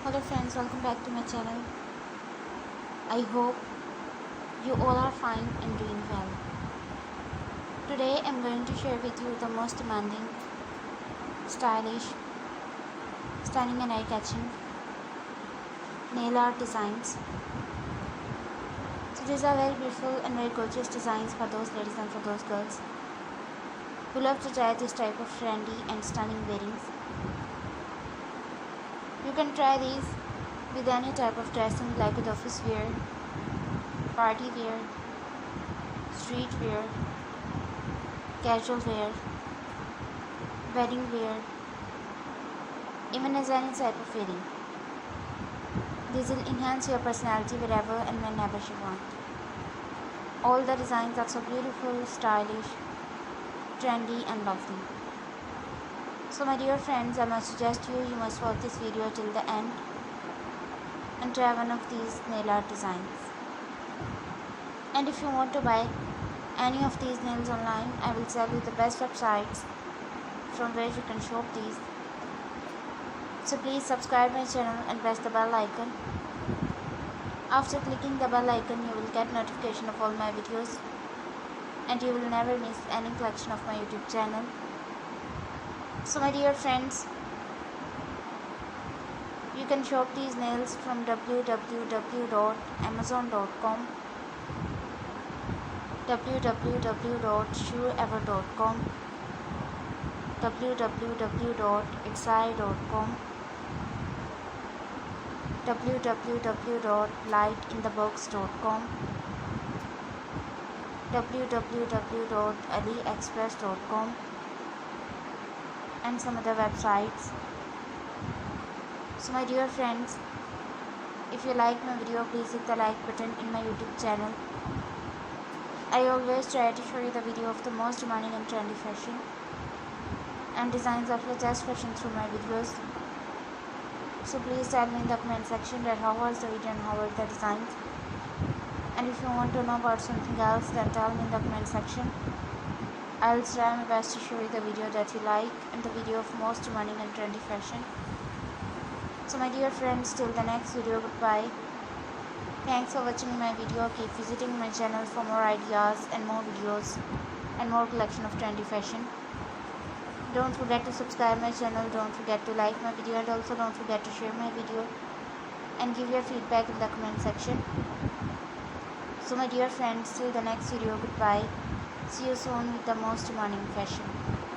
Hello friends, welcome back to my channel. I hope you all are fine and doing well. Today I'm going to share with you the most demanding, stylish, stunning and eye-catching nail art designs. So these are very beautiful and very gorgeous designs for those ladies and for those girls who love to try this type of trendy and stunning wearings. You can try these with any type of dressing like with office wear, party wear, street wear, casual wear, wedding wear, even as any type of wearing. These will enhance your personality wherever and whenever you want. All the designs are so beautiful, stylish, trendy and lovely. So my dear friends, I must suggest you must watch this video till the end and try one of these nail art designs. And if you want to buy any of these nails online, I will tell you the best websites from where you can shop these. So please subscribe my channel and press the bell icon. After clicking the bell icon, you will get notification of all my videos and you will never miss any collection of my YouTube channel. So my dear friends, you can shop these nails from www.amazon.com, www.shoeever.com, www.etsy.com, www.lightinthebox.com, www.aliexpress.com, and some other websites. So my dear friends, if you like my video, please hit the like button in my YouTube channel. I always try to show you the video of the most demanding and trendy fashion and designs of latest fashion through my videos. So please tell me in the comment section that how was the video and how were the designs. And if you want to know about something else, then tell me in the comment section. I'll try my best to show you the video that you like and the video of most demanding and trendy fashion. So my dear friends, till the next video, goodbye. Thanks for watching my video. Keep visiting my channel for more ideas and more videos and more collection of trendy fashion. Don't forget to subscribe my channel, don't forget to like my video, and also don't forget to share my video and give your feedback in the comment section. So my dear friends, till the next video, goodbye. See you soon with the most demanding fashion.